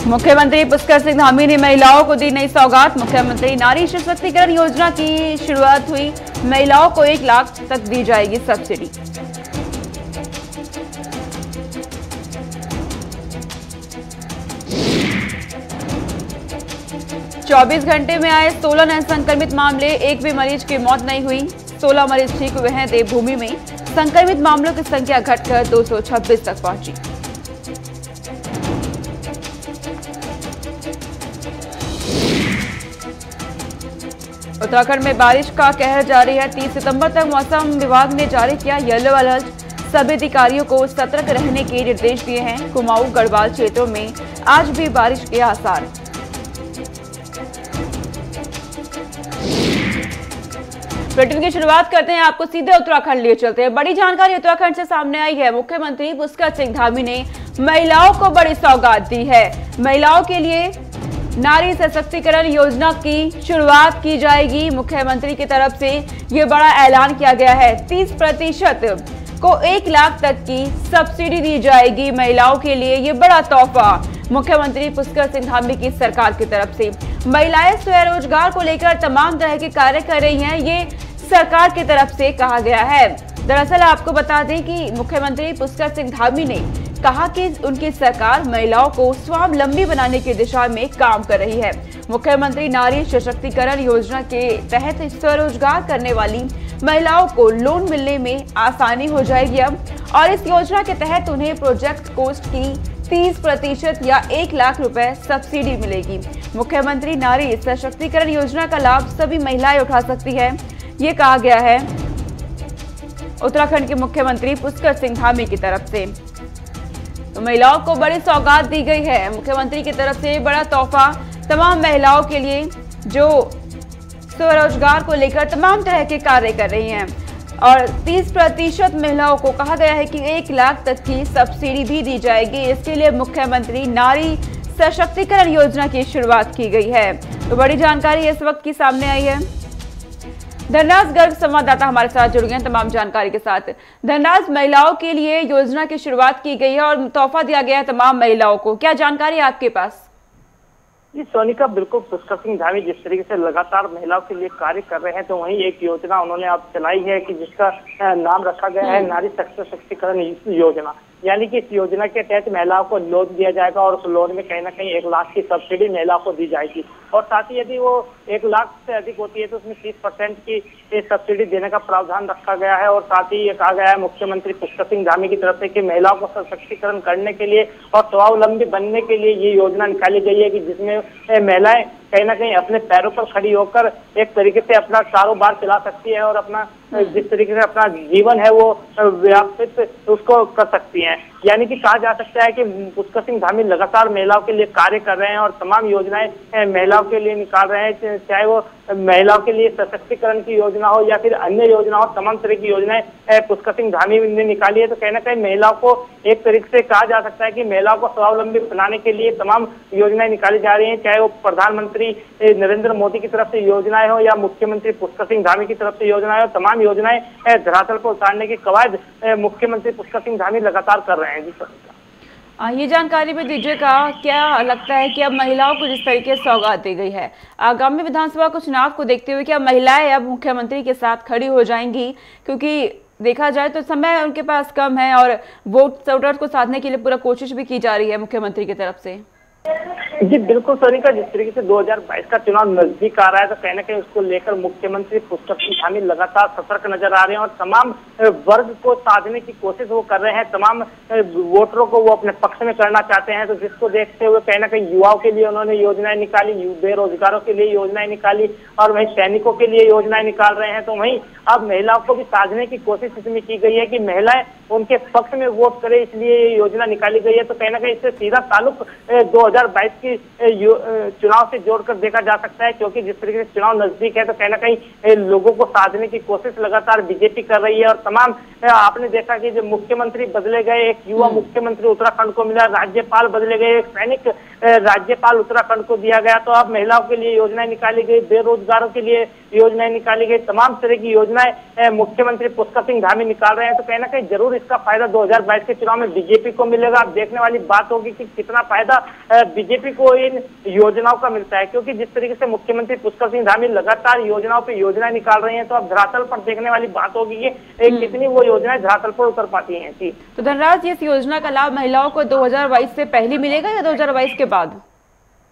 मुख्यमंत्री पुष्कर सिंह धामी ने महिलाओं को दी नई सौगात। मुख्यमंत्री नारी सशक्तिकरण योजना की शुरुआत हुई। महिलाओं को 1 लाख तक दी जाएगी सब्सिडी। चौबीस घंटे में आए 16 नए संक्रमित मामले, एक भी मरीज की मौत नहीं हुई। 16 मरीज ठीक हुए हैं। देवभूमि में संक्रमित मामलों की संख्या घटकर 226 तक पहुंची। उत्तराखंड में बारिश का कहर जारी है। 30 सितंबर तक मौसम विभाग ने जारी किया येलो अलर्ट। सभी अधिकारियों को सतर्क रहने के निर्देश दिए हैं। कुमाऊं गढ़वाल क्षेत्रों में आज भी बारिश के आसार। बुलेटिन की शुरुआत करते हैं, आपको सीधे उत्तराखंड लिए चलते हैं। बड़ी जानकारी उत्तराखंड से सामने आई है। मुख्यमंत्री पुष्कर सिंह धामी ने महिलाओं को बड़ी सौगात दी है। महिलाओं के लिए नारी सशक्तिकरण योजना की शुरुआत की जाएगी। मुख्यमंत्री की तरफ से ये बड़ा ऐलान किया गया है। 30% को 1 लाख तक की सब्सिडी दी जाएगी। महिलाओं के लिए ये बड़ा तोहफा मुख्यमंत्री पुष्कर सिंह धामी की सरकार की तरफ से। महिलाएं स्वरोजगार को लेकर तमाम तरह के कार्य कर रही हैं, ये सरकार की तरफ से कहा गया है। दरअसल आपको बता दें कि मुख्यमंत्री पुष्कर सिंह धामी ने कहा कि उनकी सरकार महिलाओं को स्वावलंबी बनाने की दिशा में काम कर रही है। मुख्यमंत्री नारी सशक्तिकरण योजना के तहत स्वरोजगार करने वाली महिलाओं को लोन मिलने में आसानी हो जाएगी अब, और इस योजना के तहत उन्हें प्रोजेक्ट कॉस्ट की 30% या 1 लाख रुपए सब्सिडी मिलेगी। मुख्यमंत्री नारी सशक्तिकरण योजना का लाभ सभी महिलाएं उठा सकती है, ये कहा गया है उत्तराखंड के मुख्यमंत्री पुष्कर सिंह धामी की तरफ से। तो महिलाओं को बड़ी सौगात दी गई है मुख्यमंत्री की तरफ से। बड़ा तोहफा तमाम महिलाओं के लिए जो स्वरोजगार को लेकर तमाम तरह के कार्य कर रही हैं, और 30% महिलाओं को कहा गया है कि 1 लाख तक की सब्सिडी भी दी जाएगी। इसके लिए मुख्यमंत्री नारी सशक्तिकरण योजना की शुरुआत की गई है। तो बड़ी जानकारी इस वक्त की सामने आई है। धनराज गर्ग संवाददाता हमारे साथ जुड़ गए हैं तमाम जानकारी के साथ। धनराज, महिलाओं के लिए योजना की शुरुआत की गई है और तोहफा दिया गया है तमाम महिलाओं को, क्या जानकारी है आपके पास? जी सोनिका, बिल्कुल पुष्कर सिंह धामी जिस तरीके से लगातार महिलाओं के लिए कार्य कर रहे हैं, तो वहीं एक योजना उन्होंने अब चलाई है कि जिसका नाम रखा गया है नारी सशक्तिकरण योजना। यानी कि इस योजना के तहत महिलाओं को लोन दिया जाएगा और उस लोन में कहीं ना कहीं 1 लाख की सब्सिडी महिलाओं को दी जाएगी। और साथ ही यदि वो 1 लाख से अधिक होती है तो उसमें 30% की सब्सिडी देने का प्रावधान रखा गया है। और साथ ही ये कहा गया है मुख्यमंत्री पुष्कर सिंह धामी की तरफ से कि महिलाओं को सशक्तिकरण करने के लिए और स्वावलंबी बनने के लिए ये योजना निकाली गई है कि जिसमें महिलाएं कहीं ना कहीं अपने पैरों पर खड़ी होकर एक तरीके से अपना कारोबार चला सकती है और अपना जिस तरीके से अपना जीवन है वो व्यापित उसको कर सकती हैं। यानी कि कहा जा सकता है कि पुष्कर सिंह धामी लगातार महिलाओं के लिए कार्य कर रहे हैं और तमाम योजनाएं महिलाओं के लिए निकाल रहे हैं, चाहे वो महिलाओं के लिए सशक्तिकरण की योजना हो या फिर अन्य योजना हो। तमाम तरह की योजनाएं पुष्कर सिंह धामी ने निकाली है। तो कहीं ना कहीं महिलाओं को एक तरीके से कहा जा सकता है कि महिलाओं को स्वावलंबी बनाने के लिए तमाम योजनाएं निकाली जा रही हैं, चाहे वो प्रधानमंत्री नरेंद्र मोदी की तरफ से योजनाएं हो या मुख्यमंत्री पुष्कर सिंह धामी की तरफ से योजनाएं हो। तमाम योजनाएं धरातल पर उतारने की कवायद मुख्यमंत्री पुष्कर सिंह धामी लगातार कर रहे हैं। जी ये जानकारी भी दीजिएगा, क्या लगता है कि अब महिलाओं को जिस तरीके से सौगात दी गई है आगामी विधानसभा को चुनाव को देखते हुए, क्या महिलाएं अब मुख्यमंत्री के साथ खड़ी हो जाएंगी? क्योंकि देखा जाए तो समय उनके पास कम है और वोटर्स को साधने के लिए पूरा कोशिश भी की जा रही है मुख्यमंत्री की तरफ से। जी बिल्कुल सोनिका, जिस तरीके से 2022 का चुनाव नजदीक आ रहा है तो कहीं ना कहीं उसको लेकर मुख्यमंत्री पुष्कर सिंह धामी लगातार सतर्क नजर आ रहे हैं और तमाम वर्ग को साधने की कोशिश वो कर रहे हैं। तमाम वोटरों को वो अपने पक्ष में करना चाहते हैं, तो जिसको देखते हुए कहीं ना कहीं युवाओं के लिए उन्होंने योजनाएं निकाली, बेरोजगारों के लिए योजनाएं निकाली और वहीं सैनिकों के लिए योजनाएं निकाल रहे हैं। तो वहीं अब महिलाओं को भी साधने की कोशिश इसमें की गई है कि महिलाएं उनके पक्ष में वोट करे, इसलिए ये योजना निकाली गई है। तो कहीं ना कहीं इससे सीधा ताल्लुक 2022 की चुनाव से जोड़कर देखा जा सकता है, क्योंकि जिस तरीके से चुनाव नजदीक है तो कहीं ना कहीं लोगों को साधने की कोशिश लगातार बीजेपी कर रही है। और तमाम आपने देखा कि जो मुख्यमंत्री बदले गए, एक युवा मुख्यमंत्री उत्तराखंड को मिला, राज्यपाल बदले गए, एक सैनिक राज्यपाल उत्तराखंड को दिया गया। तो अब महिलाओं के लिए योजनाएं निकाली गई, बेरोजगारों के लिए योजनाएं निकाली गई, तमाम तरह की योजनाएं योजनाएं मुख्यमंत्री पुष्कर सिंह धामी निकाल रहे हैं, तो कहीं ना कहीं जरूर इसका फायदा 2022 के चुनाव में बीजेपी को मिलेगा। अब देखने वाली बात होगी कि कितना फायदा बीजेपी को इन योजनाओं का मिलता है, क्योंकि जिस तरीके से मुख्यमंत्री पुष्कर सिंह धामी लगातार योजनाओं पे योजनाएं निकाल रहे हैं, तो अब धरातल पर देखने वाली बात होगी कि कितनी वो योजनाएं धरातल पर उतर पाती हैं। जी तो धनराज, इस योजना का लाभ महिलाओं को 2022 से पहले मिलेगा या 2022 के बाद?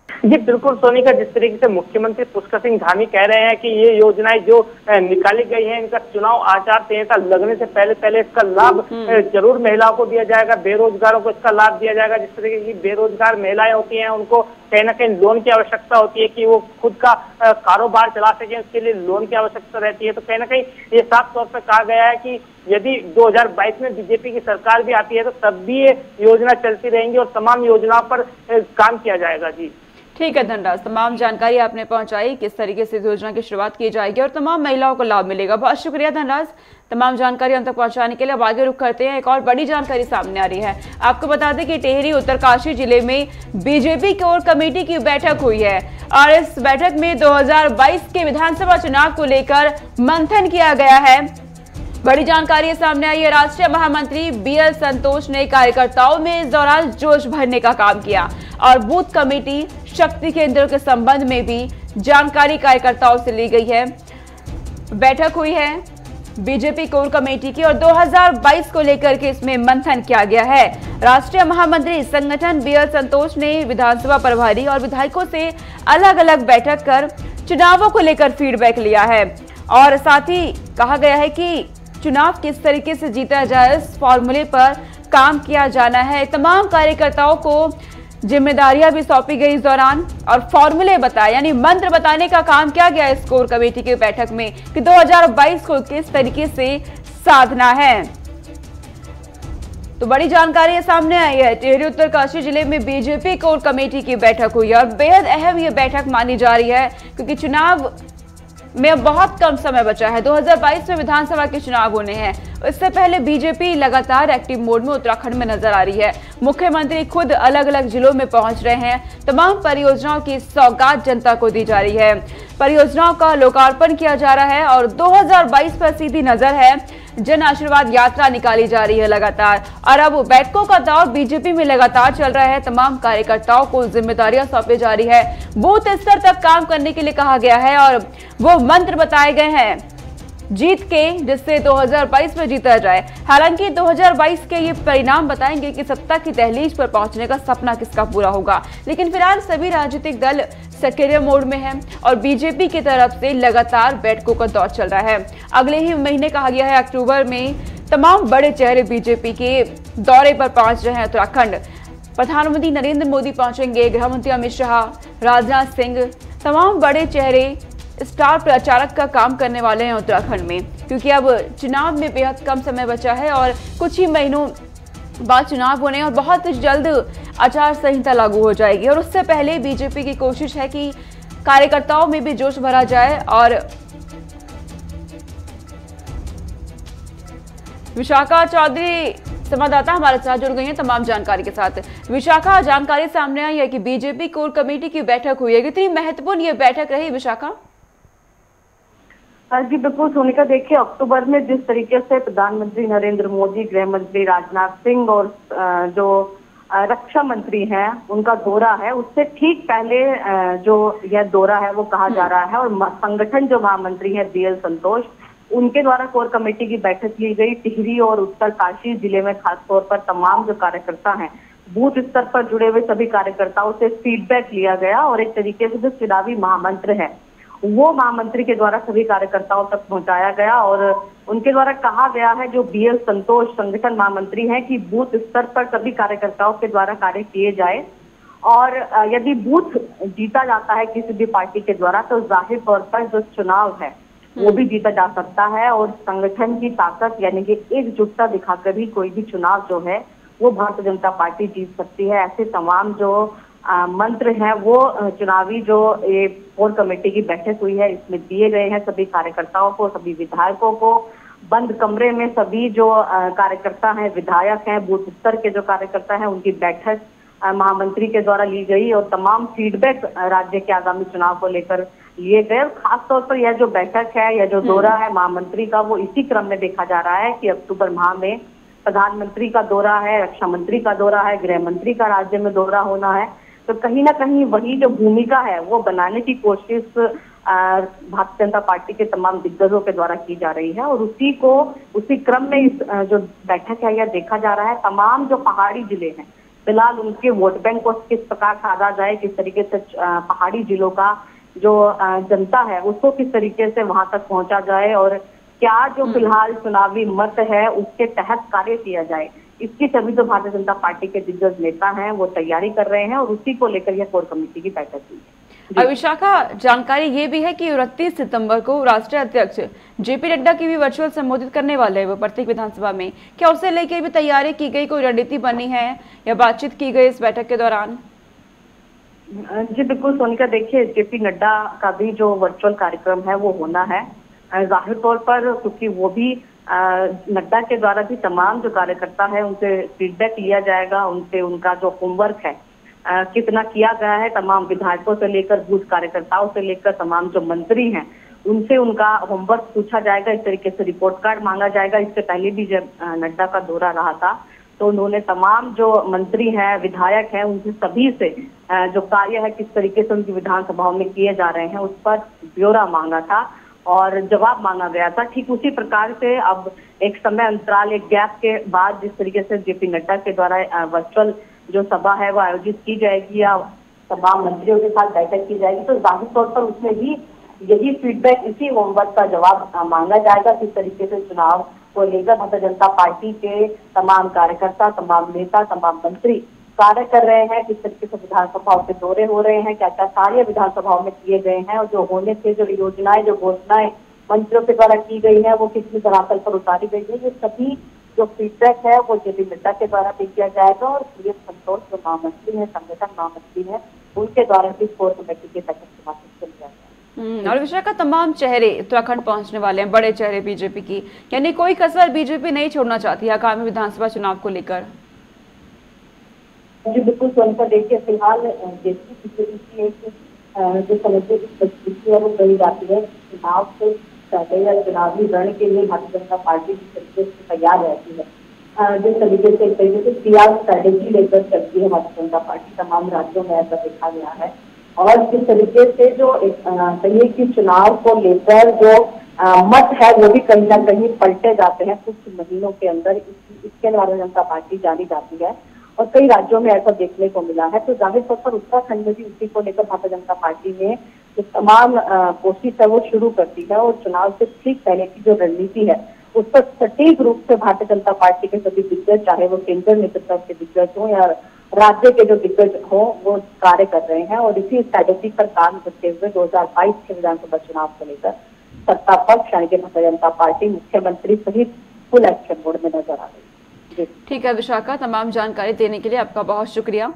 जी बिल्कुल सोनिका, जिस तरीके से मुख्यमंत्री पुष्कर सिंह धामी कह रहे हैं कि ये योजनाएं जो निकाली गई हैं, इनका चुनाव आचार संहिता लगने से पहले इसका लाभ जरूर महिलाओं को दिया जाएगा, बेरोजगारों को इसका लाभ दिया जाएगा। जिस तरीके की बेरोजगार महिलाएं होती हैं, उनको कहीं ना कहीं लोन की आवश्यकता होती है कि वो खुद का कारोबार चला सके, उसके लिए लोन की आवश्यकता रहती है। तो कहीं ना कहीं ये साफ तौर पर कहा गया है कि यदि 2022 में बीजेपी की सरकार भी आती है, तो तब भी ये योजना चलती रहेंगी और तमाम योजनाओं पर काम किया जाएगा। जी ठीक है धनराज, तमाम जानकारी आपने पहुंचाई, किस तरीके से इस योजना की शुरुआत की जाएगी और तमाम महिलाओं को लाभ मिलेगा। बहुत शुक्रिया धनराज, तमाम जानकारी हम तक पहुंचाने के लिए। अब आगे रुख करते हैं, एक और बड़ी जानकारी सामने आ रही है। आपको बता दें कि टिहरी उत्तरकाशी जिले में बीजेपी कोर कमेटी की बैठक हुई है और इस बैठक में 2022 के विधानसभा चुनाव को लेकर मंथन किया गया है। बड़ी जानकारी सामने आई है। राष्ट्रीय महामंत्री बीएल संतोष ने कार्यकर्ताओं में इस दौरान जोश भरने का काम किया और बूथ कमेटी शक्ति केंद्रों के संबंध में भी जानकारी कार्यकर्ताओं से ली गई है। बैठक हुई है बीजेपी कोर कमेटी की और 2022 को लेकर के इसमें मंथन किया गया है। राष्ट्रीय महामंत्री संगठन बीएल संतोष ने विधानसभा प्रभारी और विधायकों से अलग अलग बैठक कर चुनावों को लेकर फीडबैक लिया है और साथ ही कहा गया है कि चुनाव किस तरीके से जीता जाए, इस फॉर्मूले पर काम किया जाना है। तमाम कार्यकर्ताओं को जिम्मेदारियां भी सौंपी गई इस दौरान और फॉर्मूले बताए, यानी मंत्र बताने का काम किया गया इस कोर कमेटी की बैठक में कि 2022 को किस तरीके से साधना है। तो बड़ी जानकारी सामने आई है। टिहरी उत्तरकाशी जिले में बीजेपी कोर कमेटी की बैठक हुई है और बेहद अहम ये बैठक मानी जा रही है, क्योंकि चुनाव में बहुत कम समय बचा है। 2022 में विधानसभा के चुनाव होने हैं। इससे पहले बीजेपी लगातार एक्टिव मोड में उत्तराखंड में नजर आ रही है। मुख्यमंत्री खुद अलग अलग जिलों में पहुंच रहे हैं। तमाम परियोजनाओं की सौगात जनता को दी जा रही है। परियोजनाओं का लोकार्पण किया जा रहा है और 2022 पर सीधी नजर है। जन आशीर्वाद यात्रा निकाली जा रही है लगातार और अब बैठकों का दौर बीजेपी में लगातार चल रहा है। तमाम कार्यकर्ताओं को जिम्मेदारियां सौंपी जा रही है। बूथ स्तर तक काम करने के लिए कहा गया है और वो मंत्र बताए गए हैं जीत के, जिससे 2022 में जीता जाए। हालांकि 2022 के ये परिणाम बताएंगे कि सत्ता की दहलीज पर पहुंचने का सपना किसका पूरा होगा। लेकिन फिलहाल सभी राजनीतिक दल सक्रिय मोड में है और बीजेपी की तरफ से लगातार बैठकों का दौर चल रहा है। अगले ही महीने कहा गया है अक्टूबर में तमाम बड़े चेहरे बीजेपी के दौरे पर पहुंच रहे हैं उत्तराखंड। प्रधानमंत्री नरेंद्र मोदी पहुंचेंगे, गृहमंत्री अमित शाह, राजनाथ सिंह, तमाम बड़े चेहरे स्टार प्रचारक का काम करने वाले हैं उत्तराखंड में, क्योंकि अब चुनाव में बेहद कम समय बचा है और कुछ ही महीनों बाद चुनाव होने और बहुत जल्द आचार संहिता लागू हो जाएगी और उससे पहले बीजेपी की कोशिश है कि कार्यकर्ताओं में भी जोश भरा जाए। और विशाखा चौधरी संवाददाता हमारे साथ जुड़ गई हैं तमाम जानकारी के साथ। विशाखा, जानकारी सामने आई है कि बीजेपी कोर कमेटी की बैठक हुई है। कितनी महत्वपूर्ण ये बैठक रही विशाखा? जी बिल्कुल सोनिका, देखिए अक्टूबर में जिस तरीके से प्रधानमंत्री नरेंद्र मोदी, गृह मंत्री राजनाथ सिंह और जो रक्षा मंत्री हैं उनका दौरा है, उससे ठीक पहले जो यह दौरा है वो कहा जा रहा है और संगठन जो महामंत्री है बीएल संतोष, उनके द्वारा कोर कमेटी की बैठक ली गई। टिहरी और उत्तरकाशी जिले में खासतौर पर तमाम जो कार्यकर्ता हैं, बूथ स्तर पर जुड़े हुए सभी कार्यकर्ताओं से फीडबैक लिया गया और एक तरीके से जो चुनावी महामंत्र है वो महामंत्री के द्वारा सभी कार्यकर्ताओं तक पहुंचाया गया और उनके द्वारा कहा गया है, जो बीएल संतोष संगठन महामंत्री हैं, कि बूथ स्तर पर सभी कार्यकर्ताओं के द्वारा कार्य किए जाए और यदि बूथ जीता जाता है किसी भी पार्टी के द्वारा तो जाहिर तौर पर जो चुनाव है वो भी जीता जा सकता है और संगठन की ताकत यानी कि एकजुटता दिखाकर भी कोई भी चुनाव जो है वो भारतीय जनता पार्टी जीत सकती है। ऐसे तमाम जो मंत्र हैं वो चुनावी जो ये कोर कमेटी की बैठक हुई है इसमें दिए गए हैं सभी कार्यकर्ताओं को, सभी विधायकों को। बंद कमरे में सभी जो कार्यकर्ता हैं, विधायक हैं, बूथ स्तर के जो कार्यकर्ता हैं, उनकी बैठक महामंत्री के द्वारा ली गई और तमाम फीडबैक राज्य के आगामी चुनाव को लेकर लिए गए। खासतौर पर यह जो बैठक है, यह जो दौरा है महामंत्री का, वो इसी क्रम में देखा जा रहा है कि अक्टूबर माह में प्रधानमंत्री का दौरा है, रक्षा मंत्री का दौरा है, गृह मंत्री का राज्य में दौरा होना है। तो कहीं ना कहीं वही जो भूमिका है वो बनाने की कोशिश भारतीय जनता पार्टी के तमाम दिग्गजों के द्वारा की जा रही है और उसी क्रम में इस जो बैठक है यह देखा जा रहा है। तमाम जो पहाड़ी जिले हैं, फिलहाल उनके वोट बैंक को किस प्रकार साधा जाए, किस तरीके से पहाड़ी जिलों का जो जनता है उसको किस तरीके से वहां तक पहुंचा जाए और क्या जो फिलहाल चुनावी मत है उसके तहत कार्य किया जाए, इसकी सभी जो भारतीय जनता पार्टी के दिग्गज नेता हैं वो तैयारी कर रहे हैं और उसी को लेकर यह कोर कमेटी की बैठक हुई है। विशाखा, जानकारी ये भी है कि 29 सितंबर को राष्ट्रीय अध्यक्ष जेपी नड्डा की भी वर्चुअल संबोधित करने वाले हैं वो प्रत्येक विधानसभा में। क्या उसे लेकर भी तैयारी की गई, कोई रणनीति बनी है या बातचीत की गई इस बैठक के दौरान? जी बिल्कुल सोनिका, देखिए जेपी नड्डा का भी जो वर्चुअल कार्यक्रम है वो होना है। जाहिर तौर पर क्योंकि वो भी नड्डा के द्वारा भी तमाम जो कार्यकर्ता है उनसे फीडबैक लिया जाएगा, उनसे उनका जो होमवर्क है कितना किया गया है, तमाम विधायकों से लेकर बूथ कार्यकर्ताओं से लेकर तमाम जो मंत्री हैं उनसे उनका होमवर्क पूछा जाएगा। इस तरीके से रिपोर्ट कार्ड मांगा जाएगा। इससे पहले भी जब नड्डा का दौरा रहा था तो उन्होंने तमाम जो मंत्री हैं, विधायक हैं, उनसे सभी से जो कार्य है किस तरीके से उनकी विधानसभाओं में किए जा रहे हैं उस पर ब्यौरा मांगा था और जवाब मांगा गया था। ठीक उसी प्रकार से अब एक समय अंतराल, एक गैप के बाद जिस तरीके से जेपी नड्डा के द्वारा वर्चुअल जो सभा है वो आयोजित की जाएगी या तमाम मंत्रियों के साथ बैठक की जाएगी, तो जाहिर तौर पर उसमें भी यही फीडबैक, इसी होमवर्क का जवाब मांगा जाएगा। किस तरीके से चुनाव को लेकर भारतीय जनता पार्टी के तमाम कार्यकर्ता, तमाम नेता, तमाम मंत्री कार्य कर रहे हैं, किस तरीके से विधानसभाओं के दौरे हो रहे हैं, क्या क्या कार्य विधानसभाओं में किए गए हैं और जो होने थे, जो योजनाएं, जो घोषणाएं मंत्रियों के द्वारा की गई है वो कितनी धरातल पर उतारी गई है, ये सभी जो फीडबैक है वो जेपी नड्डा के द्वारा भी किया जाएगा और सीएम संतोष जो महामंत्री है, संगठन महामंत्री है, उनके द्वारा भी कोर कमेटी के बैठक के माध्यम से लिया जाएगा। और विशाखा, तमाम चेहरे उत्तराखंड पहुंचने वाले हैं, बड़े चेहरे बीजेपी की, यानी कोई कसर बीजेपी नहीं छोड़ना चाहती है आगामी विधानसभा चुनाव को लेकर। जी बिल्कुल सोनिका, देखिए फिलहाल बीजेपी की एक जो समझे की है वो कही जाती है चुनाव से पहले या चुनावी रण के लिए भारतीय जनता पार्टी जिस तरीके से तैयार रहती है, जिस तरीके से एक तरीके से PR स्ट्रेटेजी लेकर चलती है भारतीय जनता पार्टी, तमाम राज्यों में ऐसा देखा गया है। और जिस तरीके से जो कहिए कि चुनाव को लेकर जो मत है वो भी कहीं ना कहीं पलटे जाते हैं कुछ महीनों के अंदर, इसके भारतीय जनता पार्टी जानी जाती है और कई राज्यों में ऐसा देखने को मिला है। तो जाहिर तौर पर उत्तराखंड में भी उसी को लेकर भारतीय जनता पार्टी ने जो तमाम कोशिश है वो शुरू करती है और चुनाव से ठीक पहले की जो रणनीति है उस पर सटीक रूप से भारतीय जनता पार्टी के सभी दिग्गज, चाहे वो केंद्रीय नेतृत्व के दिग्गज हों या राज्य के जो दिग्गज हों, वो कार्य कर रहे हैं और इसी स्ट्रैटेजी पर काम करते हुए 2022 के विधानसभा चुनाव को लेकर सत्ता पक्ष यानी कि भारतीय जनता पार्टी मुख्यमंत्री सहित फुल एक्शन मोड में नजर आ रही है। ठीक है विशाखा, तमाम जानकारी देने के लिए आपका बहुत शुक्रिया।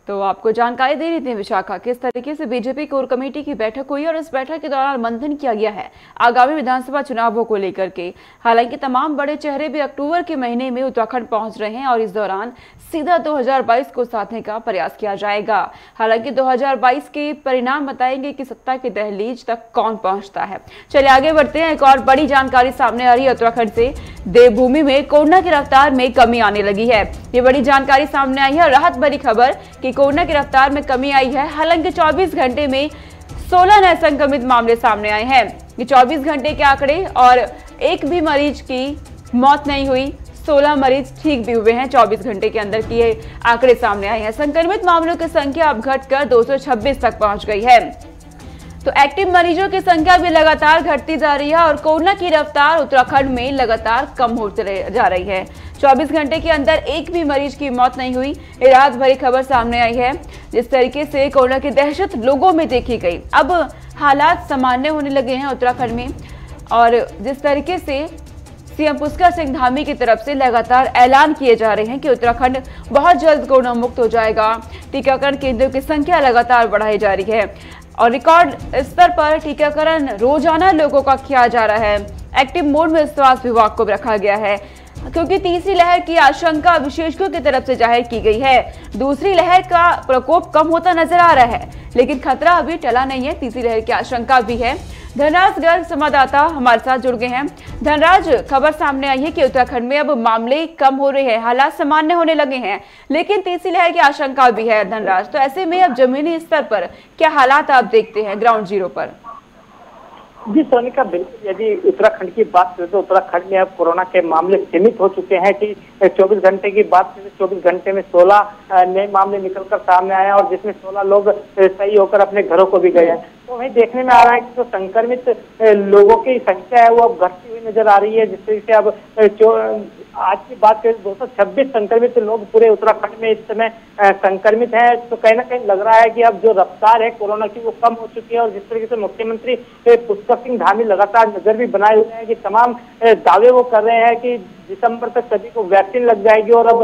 तो आपको जानकारी दे रही थी विशाखा, किस तरीके से बीजेपी कोर कमेटी की बैठक हुई और इस बैठक के दौरान मंथन किया गया है आगामी विधानसभा चुनावों को लेकर के। हालांकि तमाम बड़े चेहरे भी अक्टूबर के महीने में उत्तराखंड पहुंच रहे हैं और इस दौरान सीधा 2022 को साधने का प्रयास किया जाएगा। हालांकि 2022 के परिणाम बताएंगे कि सत्ता की दहलीज तक कौन पहुंचता है। चलिए आगे बढ़ते हैं। एक और बड़ी जानकारी सामने आ रही है उत्तराखंड से। देवभूमि में कोरोना की रफ्तार में कमी आने लगी है। ये बड़ी जानकारी सामने आई है। राहत भरी खबर कि कोरोना की रफ्तार में कमी आई है। हालांकि 24 घंटे में 16 नए संक्रमित मामले सामने आए हैं। ये 24 घंटे के आंकड़े और एक भी मरीज की मौत नहीं हुई, 16 मरीज ठीक भी हुए हैं। 24 घंटे के अंदर की ये आंकड़े सामने आए हैं। संक्रमित मामलों की संख्या अब घटकर 226 तक पहुंच गई है। तो एक्टिव मरीजों की संख्या भी लगातार घटती जा रही है और कोरोना की रफ्तार उत्तराखंड में लगातार कम होती जा रही है। 24 घंटे के अंदर एक भी मरीज की मौत नहीं हुई। ये राहत भरी खबर सामने आई है। जिस तरीके से कोरोना की दहशत लोगों में देखी गई, अब हालात सामान्य होने लगे हैं उत्तराखंड में। और जिस तरीके से सीएम पुष्कर सिंह धामी की तरफ से लगातार ऐलान किए जा रहे हैं कि उत्तराखंड बहुत जल्द कोरोना मुक्त हो जाएगा। टीकाकरण केंद्रों की संख्या लगातार बढ़ाई जा रही है और रिकॉर्ड स्तर पर टीकाकरण रोजाना लोगों का किया जा रहा है। एक्टिव मोड में स्वास्थ्य विभाग को रखा गया है। क्योंकि तीसरी लहर की आशंका विशेषज्ञों की तरफ से जाहिर की गई है। दूसरी लहर का प्रकोप कम होता नजर आ रहा है, लेकिन खतरा अभी टला नहीं है। तीसरी लहर की आशंका भी है। धनराज गर्ग संवाददाता हमारे साथ जुड़ गए हैं। धनराज, खबर सामने आई है कि उत्तराखंड में अब मामले कम हो रहे हैं, हालात सामान्य होने लगे हैं, लेकिन तीसरी लहर की आशंका भी है। धनराज, तो ऐसे में अब जमीनी स्तर पर क्या हालात आप देखते हैं ग्राउंड जीरो पर? जी सोनिका, बिल्कुल यदि उत्तराखंड की बात करें तो उत्तराखंड में अब कोरोना के मामले सीमित हो चुके हैं कि 24 घंटे की बात करें, 24 घंटे में 16 नए मामले निकलकर सामने आए और जिसमें 16 लोग सही होकर अपने घरों को भी गए हैं। तो वही देखने में आ रहा है कि जो संक्रमित लोगों की संख्या है वो अब घटती हुई नजर आ रही है, जिससे कि अब आज की बात करें 226 संक्रमित लोग पूरे उत्तराखंड में इस समय संक्रमित हैं। तो कहीं ना कहीं लग रहा है कि अब जो रफ्तार है कोरोना की वो कम हो चुकी है। और जिस तरीके से मुख्यमंत्री पुष्कर सिंह धामी लगातार नजर भी बनाए हुए हैं कि तमाम दावे वो कर रहे हैं कि दिसंबर तक सभी को वैक्सीन लग जाएगी और अब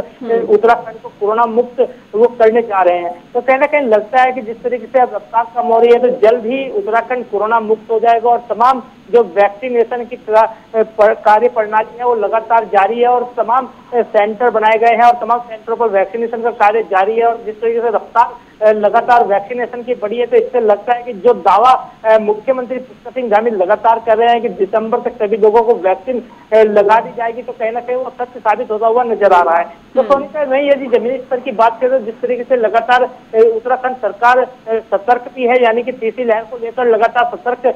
उत्तराखंड को कोरोना मुक्त वो करने जा रहे हैं। तो कहीं ना कहीं लगता है कि जिस तरीके से अब रफ्तार कम हो रही है तो जल्द ही उत्तराखंड कोरोना मुक्त हो जाएगा और तमाम जो वैक्सीनेशन की कार्य प्रणाली है वो लगातार जारी है और तमाम सेंटर बनाए गए हैं और तमाम सेंटरों पर वैक्सीनेशन का कार्य जारी है। और जिस तरीके से रफ्तार लगातार वैक्सीनेशन की बढ़ी है तो इससे लगता है कि जो दावा मुख्यमंत्री पुष्कर सिंह धामी लगातार कर रहे हैं कि दिसंबर तक सभी लोगों को वैक्सीन लगा दी जाएगी, तो कहीं ना कहीं वो सत्य साबित होता हुआ नजर आ रहा है। तो सोनिका, वही यदि जमीनी स्तर की बात करें तो जिस तरीके से लगातार उत्तराखंड सरकार सतर्क भी है, यानी कि तीसरी लहर को लेकर लगातार सतर्क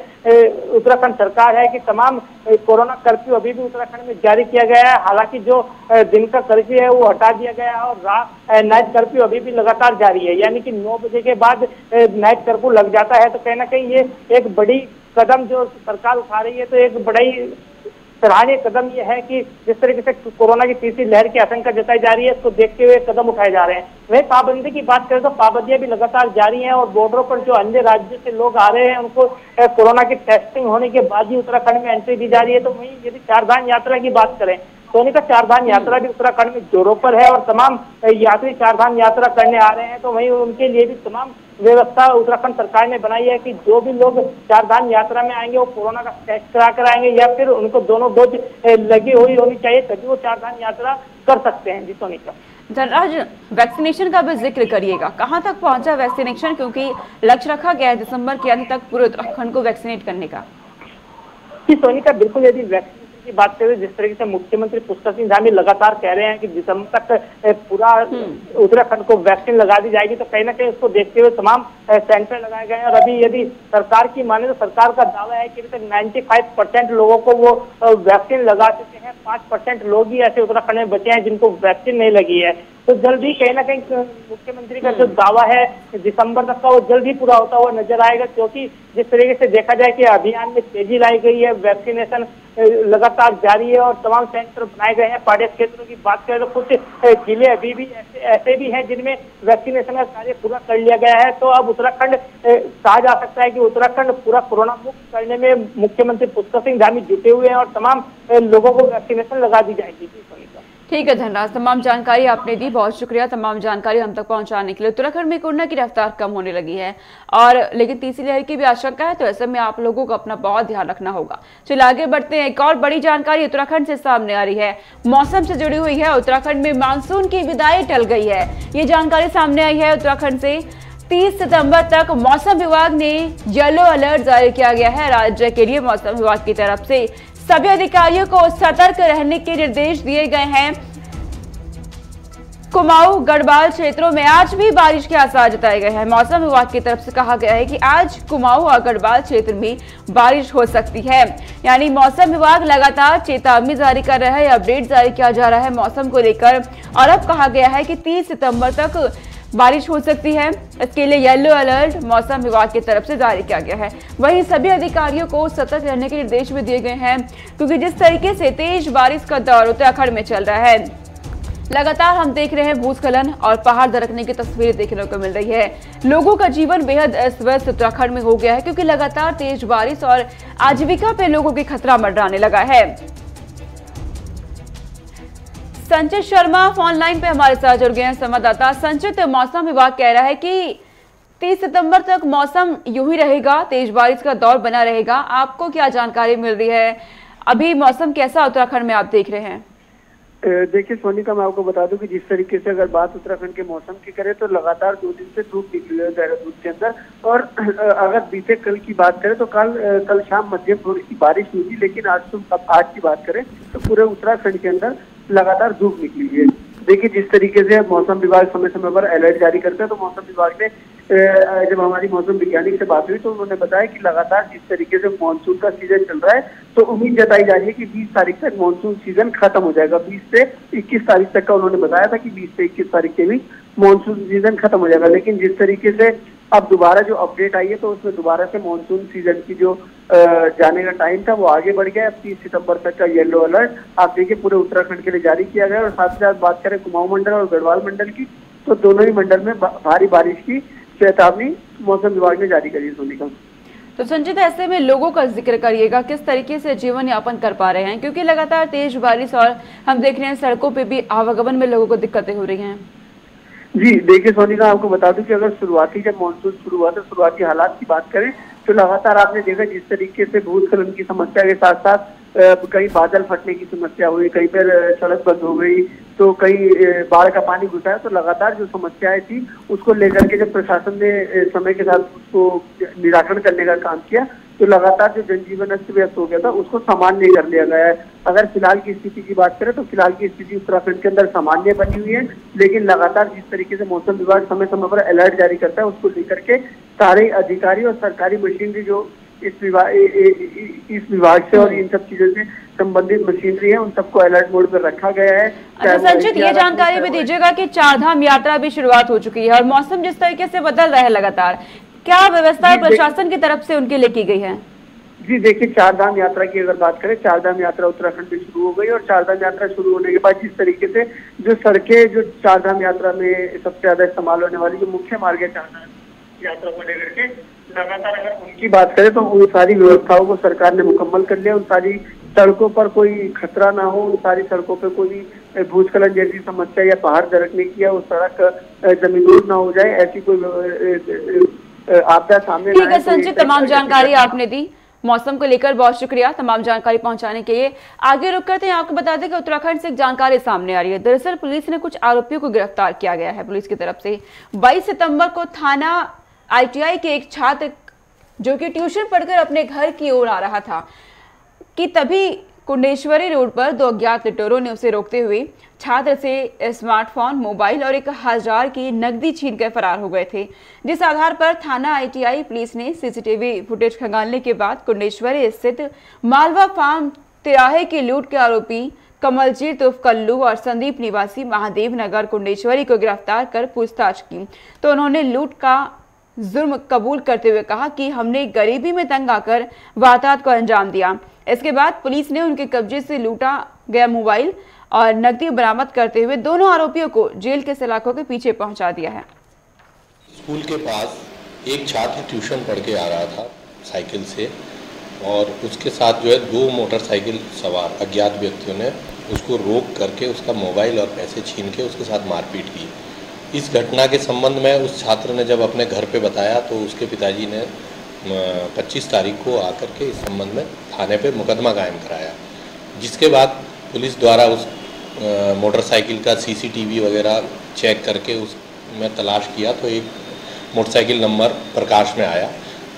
उत्तराखंड सरकार है कि तमाम कोरोना कर्फ्यू अभी भी उत्तराखंड में जारी किया गया है। हालांकि जो दिन का कर्फ्यू है वो हटा दिया गया है और नाइट कर्फ्यू अभी भी लगातार जारी है, यानी कि 9 बजे के बाद नाइट कर्फ्यू लग जाता है। तो कहीं ना कहीं ये एक बड़ी कदम जो सरकार उठा रही है, तो एक बड़ा ही सराहनीय कदम ये है कि जिस तरीके से कोरोना की तीसरी लहर की आशंका जताई जा रही है उसको देखते हुए कदम उठाए जा रहे हैं। वही पाबंदी की बात करें तो पाबंदियां भी लगातार जारी हैं और बॉर्डरों पर जो अन्य राज्यों से लोग आ रहे हैं उनको कोरोना की टेस्टिंग होने के बाद ही उत्तराखंड में एंट्री दी जा रही है। तो वहीं यदि चारधाम यात्रा की बात करें सोनिका, चारधाम यात्रा भी उत्तराखंड में जोरों पर है और तमाम यात्री चारधाम यात्रा करने आ रहे हैं। तो वहीं उनके लिए भी तमाम व्यवस्था उत्तराखंड सरकार ने बनाई है कि जो भी लोग चारधाम यात्रा में आएंगे वो कोरोना का टेस्ट करा कर आएंगे या फिर उनको दोनों डोज लगी हुई होनी चाहिए तभी वो चारधाम यात्रा कर सकते हैं। जी सोनिका। धनराज, वैक्सीनेशन का भी जिक्र करिएगा, कहां तक पहुंचा वैक्सीनेशन, क्योंकि लक्ष्य रखा गया है दिसंबर के अंत तक पूरे उत्तराखंड को वैक्सीनेट करने का? जी सोनिका, बिल्कुल यदि वैक्सीन की बात करें जिस तरीके से मुख्यमंत्री पुष्कर सिंह धामी लगातार कह रहे हैं कि दिसंबर तक पूरा उत्तराखंड को वैक्सीन लगा दी जाएगी, तो कहीं ना कहीं उसको देखते हुए तमाम सेंटर लगाए गए हैं। और अभी यदि सरकार की माने तो सरकार का दावा है कि 95% लोगों को वो वैक्सीन लगा चुके हैं। 5% लोग ही ऐसे उत्तराखंड में बचे हैं जिनको वैक्सीन नहीं लगी है। तो जल्द ही कहीं ना कहीं मुख्यमंत्री का जो दावा है दिसंबर तक का वो जल्द ही पूरा होता हुआ नजर आएगा, क्योंकि जिस तरीके से देखा जाए कि अभियान में तेजी लाई गई है, वैक्सीनेशन लगातार जारी है और तमाम सेंटर बनाए गए हैं। पहाड़ी क्षेत्रों की बात करें तो कुछ जिले अभी भी ऐसे भी हैं जिनमें वैक्सीनेशन का कार्य पूरा कर लिया गया है। तो अब उत्तराखंड कहा जा सकता है कि उत्तराखंड पूरा कोरोना मुक्त करने में मुख्यमंत्री पुष्कर सिंह धामी जुटे हुए हैं और तमाम लोगों को वैक्सीनेशन लगा दी जाएगी। ठीक है धनराज, तमाम जानकारी आपने दी, बहुत शुक्रिया तमाम जानकारी हम तक पहुंचाने के लिए। उत्तराखंड में कोरोना की रफ्तार कम होने लगी है और लेकिन तीसरी लहर की भी आशंका है, तो ऐसे में आप लोगों को अपना बहुत ध्यान रखना होगा। चलिए आगे बढ़ते हैं। एक और बड़ी जानकारी उत्तराखंड से सामने आ रही है, मौसम से जुड़ी हुई है। उत्तराखंड में मानसून की विदाई टल गई है, ये जानकारी सामने आई है उत्तराखंड से। 30 सितंबर तक मौसम विभाग ने येलो अलर्ट जारी किया गया है राज्य के लिए। मौसम विभाग की तरफ से सभी अधिकारियों को सतर्क रहने के निर्देश दिए गए हैं। कुमाऊं गढ़वाल क्षेत्रों में आज भी बारिश के आसार जताए गए हैं। मौसम विभाग की तरफ से कहा गया है कि आज कुमाऊं और गढ़वाल क्षेत्र में बारिश हो सकती है, यानी मौसम विभाग लगातार चेतावनी जारी कर रहा है, अपडेट जारी किया जा रहा है मौसम को लेकर। और अब कहा गया है कि 30 सितंबर तक बारिश हो सकती है, इसके लिए येलो अलर्ट मौसम विभाग की तरफ से जारी किया गया है। वहीं सभी अधिकारियों को सतर्क रहने के निर्देश भी दिए गए हैं, क्योंकि जिस तरीके से तेज बारिश का दौर उत्तराखंड में चल रहा है, लगातार हम देख रहे हैं भूस्खलन और पहाड़ दरकने की तस्वीरें देखने को मिल रही है। लोगों का जीवन बेहद अस्त व्यस्त उत्तराखंड में हो गया है, क्योंकि लगातार तेज बारिश और आजीविका पे लोगों की खतरा मंडराने लगा है। संचित शर्मा फोन लाइन पे हमारे साथ जुड़ गए हैं संवाददाता। संचित, मौसम विभाग कह रहा है कि 30 सितंबर तक मौसम यूं ही रहेगा, तेज बारिश का दौर बना रहेगा, आपको क्या जानकारी मिल रही है? अभी मौसम कैसा उत्तराखंड में आप देख रहे हैं? देखिए सोनिका, मैं आपको बता दूं कि जिस तरीके से अगर बात उत्तराखंड के मौसम की करें तो लगातार 2 दिन से धूप निकली है देहरादून के अंदर। और अगर बीते कल की बात करें तो कल शाम मध्यम थोड़ी सी बारिश हुई थी, लेकिन आज की बात करें तो पूरे उत्तराखंड के अंदर लगातार धूप निकली है। देखिए जिस तरीके से मौसम विभाग समय समय पर अलर्ट जारी करता है, तो मौसम विभाग ने जब हमारी मौसम वैज्ञानिक से बात हुई तो उन्होंने बताया कि लगातार जिस तरीके से मानसून का सीजन चल रहा है, तो उम्मीद जताई जा रही है कि 20 तारीख तक मानसून सीजन खत्म हो जाएगा। 20 से 21 तारीख तक का उन्होंने बताया था कि 20 से 21 तारीख के भी मानसून सीजन खत्म हो जाएगा। लेकिन जिस तरीके से अब दोबारा जो अपडेट आई है तो उसमें दोबारा से मानसून सीजन की जो जाने का टाइम था वो आगे बढ़ गया। अब 30 सितंबर तक का येलो अलर्ट आप देखिए पूरे उत्तराखंड के लिए जारी किया गया। और साथ ही साथ बात करें कुमाऊं मंडल और गढ़वाल मंडल की, तो दोनों ही मंडल में भारी बारिश की चेतावनी मौसम विभाग ने जारी करी है। सोनिका, तो संचित, ऐसे में लोगों का जिक्र करिएगा, किस तरीके से जीवन यापन कर पा रहे हैं, क्योंकि लगातार तेज बारिश और हम देख रहे हैं सड़कों पे भी आवागमन में लोगों को दिक्कतें हो रही हैं। जी देखिए सोनिका, आपको बता दूं कि अगर जब मानसून शुरू हुआ तो शुरुआती हालात की बात करें तो लगातार आपने देखा जिस तरीके से भूस्खलन की समस्या के साथ साथ कहीं बादल फटने की समस्या हुई, कहीं पर सड़क बंद हो गई, तो कहीं बाढ़ का पानी घुसा है। तो लगातार जो समस्याएं थी उसको लेकर के जब प्रशासन ने समय के साथ उसको निराकरण करने का काम किया तो लगातार जो जनजीवन अस्त व्यस्त हो गया था उसको सामान्य कर लिया गया है। अगर फिलहाल की स्थिति की बात करें तो फिलहाल की स्थिति उत्तराखंड के अंदर सामान्य बनी हुई है, लेकिन लगातार जिस तरीके से मौसम विभाग समय समय पर अलर्ट जारी करता है उसको लेकर के सारे अधिकारी और सरकारी मशीनरी जो इस विभाग से और इन सब चीजों से संबंधित मशीनरी है उन सबको अलर्ट मोड पर रखा गया है। अच्छा संचित, ये जानकारी भी दीजिएगा कि चारधाम यात्रा भी शुरुआत हो चुकी है और मौसम जिस तरीके से बदल रहा है लगातार, क्या व्यवस्था प्रशासन की तरफ से उनके लिए की गई है? जी देखिए, चारधाम यात्रा की अगर बात करें, चारधाम यात्रा उत्तराखंड में शुरू हो गई और चारधाम यात्रा शुरू होने के बाद जिस तरीके से जो सड़कें जो चारधाम यात्रा में सबसे ज्यादा इस्तेमाल होने वाली जो मुख्य मार्ग है चारधाम यात्रा को लेकर के, लगातार अगर उनकी बात करें तो उन सारी व्यवस्थाओं को सरकार ने मुकम्मल कर लिया। उन सारी सड़कों पर कोई खतरा ना हो, उन सारी सड़कों पर कोई भूस्खलन जैसी समस्या या पहाड़ दरकने की या उस सड़क जमींदोज ना हो जाए, ऐसी कोई आपदा सामने। ठीक है संचित, तमाम जानकारी आपने दी मौसम को लेकर, बहुत शुक्रिया तमाम जानकारी पहुंचाने के लिए। आगे रुक करते हैं, आपको बता दें कि उत्तराखंड से एक जानकारी सामने आ रही है। दरअसल पुलिस ने कुछ आरोपियों को गिरफ्तार किया गया है पुलिस की तरफ से। 22 सितंबर को थाना ITI के एक छात्र जो कि ट्यूशन पढ़कर अपने घर की ओर आ रहा था कि तभी कुंडेश्वरी रोड पर 2 अज्ञात लुटेरों ने उसे रोकते हुए छात्र से स्मार्टफोन, मोबाइल और 1000 की नकदी छीन कर फरार हो गए थे। जिस आधार पर थाना ITI पुलिस ने CCTV फुटेज खंगालने के बाद कुंडेश्वरी स्थित मालवा फार्म तिराहे की लूट के आरोपी कमलजीत उर्फ कल्लू और संदीप निवासी महादेव नगर कुंडेश्वरी को गिरफ्तार कर पूछताछ की तो उन्होंने लूट का जुर्म कबूल करते हुए कहा कि हमने गरीबी में तंग आकर वारदात को अंजाम दिया। इसके बाद पुलिस ने उनके कब्जे से लूटा गया मोबाइल और नकदी बरामद करते हुए दोनों आरोपियों को जेल के सलाखों के पीछे पहुंचा दिया है। स्कूल के पास एक छात्र ट्यूशन पढ़ के आ रहा था साइकिल से और उसके साथ जो है 2 मोटरसाइकिल सवार अज्ञात व्यक्तियों ने उसको रोक करके उसका मोबाइल और पैसे छीन के उसके साथ मारपीट की। इस घटना के संबंध में उस छात्र ने जब अपने घर पे बताया तो उसके पिताजी ने 25 तारीख को आकर के इस संबंध में थाने पे मुकदमा कायम कराया, जिसके बाद पुलिस द्वारा उस मोटरसाइकिल का CCTV वगैरह चेक करके उसमें तलाश किया तो एक मोटरसाइकिल नंबर प्रकाश में आया,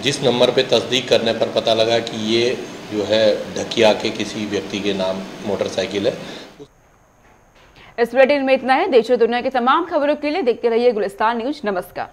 जिस नंबर पे तस्दीक करने पर पता लगा कि ये जो है ढकिया के किसी व्यक्ति के नाम मोटरसाइकिल है। इस बुलेटिन में इतना है। देश और दुनिया की तमाम खबरों के लिए देखते रहिए गुलिस्तान न्यूज। नमस्कार।